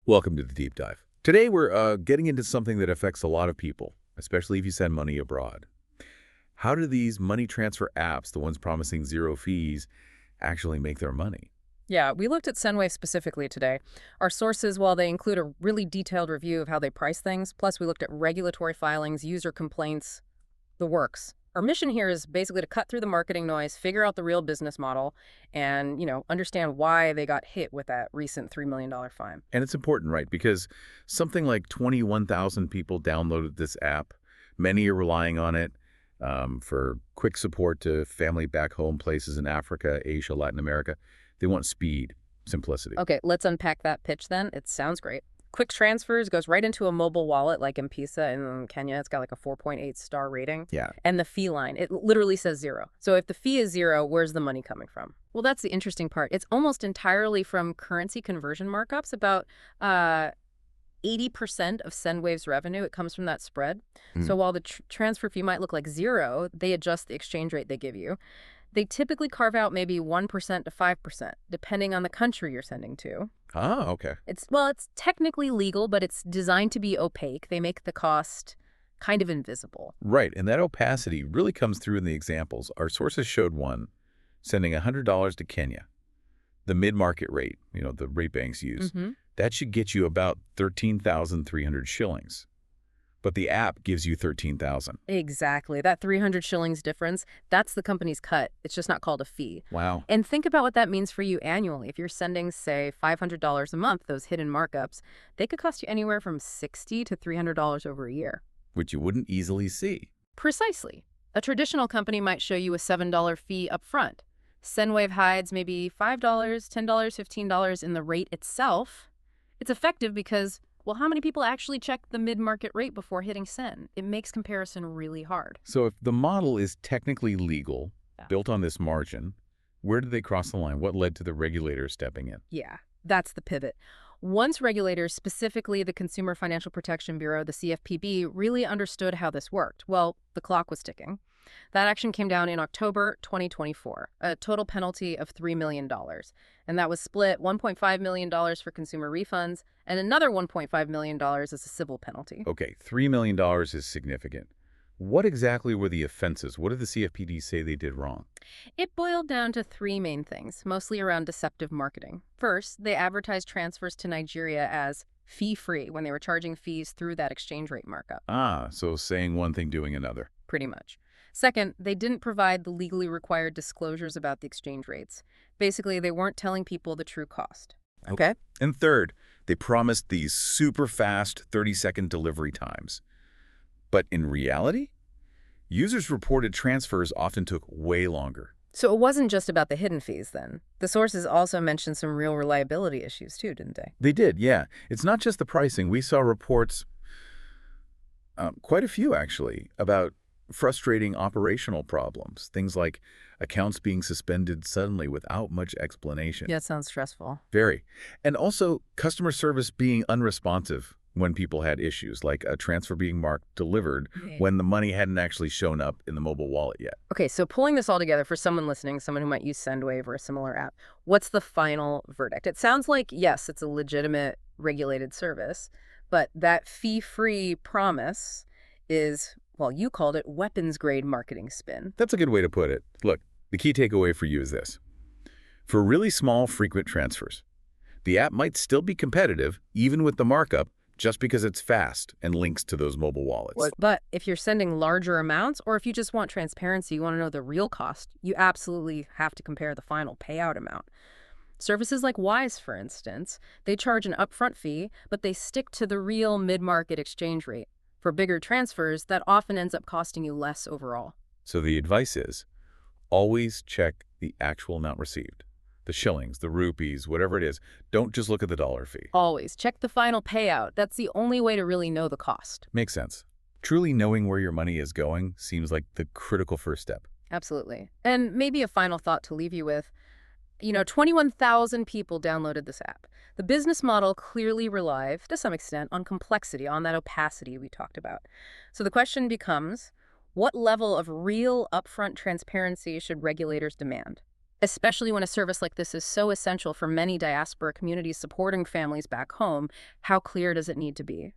Welcome to the Deep Dive. Today we're getting into something that affects a lot of people, especially if you send money abroad. How do these money transfer apps, the ones promising zero fees, actually make their money? Yeah, we looked at SendWave specifically today. Our sources, while they include a really detailed review of how they price things, plus we looked at regulatory filings, user complaints, the works. Our mission here is basically to cut through the marketing noise, figure out the real business model, and, understand why they got hit with that recent $3 million fine. And it's important, right? Because something like 21,000 people downloaded this app. Many are relying on it for quick support to family back home places in Africa, Asia, Latin America. They want speed, simplicity. Okay, let's unpack that pitch then. It sounds great. Quick transfers goes right into a mobile wallet like M-Pesa in Kenya. It's got like a 4.8 star rating. Yeah. And the fee line, it literally says zero. So if the fee is zero, where's the money coming from? Well, that's the interesting part. It's almost entirely from currency conversion markups. About 80% of SendWave's revenue, it comes from that spread. So while the transfer fee might look like zero, they adjust the exchange rate they give you. They typically carve out maybe 1% to 5%, depending on the country you're sending to. Ah, okay. It's technically legal, but it's designed to be opaque. They make the cost kind of invisible. Right, and that opacity really comes through in the examples. Our sources showed one sending $100 to Kenya. The mid-market rate, the rate banks use, that should get you about 13,300 shillings. But the app gives you 13,000. Exactly. That 300 shillings difference, that's the company's cut. It's just not called a fee. Wow. And think about what that means for you annually. If you're sending, say, $500 a month, those hidden markups, they could cost you anywhere from $60 to $300 over a year. Which you wouldn't easily see. Precisely. A traditional company might show you a $7 fee up front. SendWave hides maybe $5, $10, $15 in the rate itself. It's effective because, well, how many people actually check the mid-market rate before hitting send? It makes comparison really hard. So if the model is technically legal, built on this margin, where did they cross the line? What led to the regulators stepping in? Yeah, that's the pivot. Once regulators, specifically the Consumer Financial Protection Bureau, the CFPB, really understood how this worked, well, the clock was ticking. That action came down in October 2024, a total penalty of $3 million. And that was split $1.5 million for consumer refunds and another $1.5 million as a civil penalty. Okay, $3 million is significant. What exactly were the offenses? What did the CFPB say they did wrong? It boiled down to three main things, mostly around deceptive marketing. First, they advertised transfers to Nigeria as fee-free when they were charging fees through that exchange rate markup. Ah, so saying one thing, doing another. Pretty much. Second, they didn't provide the legally required disclosures about the exchange rates. Basically, they weren't telling people the true cost. Okay? And third, they promised these super fast 30-second delivery times. But in reality, users reported transfers often took way longer. So it wasn't just about the hidden fees then. The sources also mentioned some real reliability issues too, didn't they? They did, yeah. It's not just the pricing. We saw reports, quite a few actually, about frustrating operational problems. Things like accounts being suspended suddenly without much explanation. Yeah, it sounds stressful. Very. And also customer service being unresponsive when people had issues, like a transfer being marked delivered when the money hadn't actually shown up in the mobile wallet yet. Okay, so pulling this all together for someone listening, someone who might use SendWave or a similar app, what's the final verdict? It sounds like, yes, it's a legitimate regulated service, but that fee-free promise is, well, you called it weapons-grade marketing spin. That's a good way to put it. Look, the key takeaway for you is this. For really small, frequent transfers, the app might still be competitive, even with the markup, just because it's fast and links to those mobile wallets. But if you're sending larger amounts, or if you just want transparency, you want to know the real cost, you absolutely have to compare the final payout amount. Services like Wise, for instance, they charge an upfront fee, but they stick to the real mid-market exchange rate. For bigger transfers, that often ends up costing you less overall. So the advice is, always check the actual amount received. The shillings, the rupees, whatever it is. Don't just look at the dollar fee. Always. Check the final payout. That's the only way to really know the cost. Makes sense. Truly knowing where your money is going seems like the critical first step. Absolutely. And maybe a final thought to leave you with. 21,000 people downloaded this app. The business model clearly relies, to some extent, on complexity, on that opacity we talked about. So the question becomes, what level of real upfront transparency should regulators demand? Especially when a service like this is so essential for many diaspora communities supporting families back home, how clear does it need to be?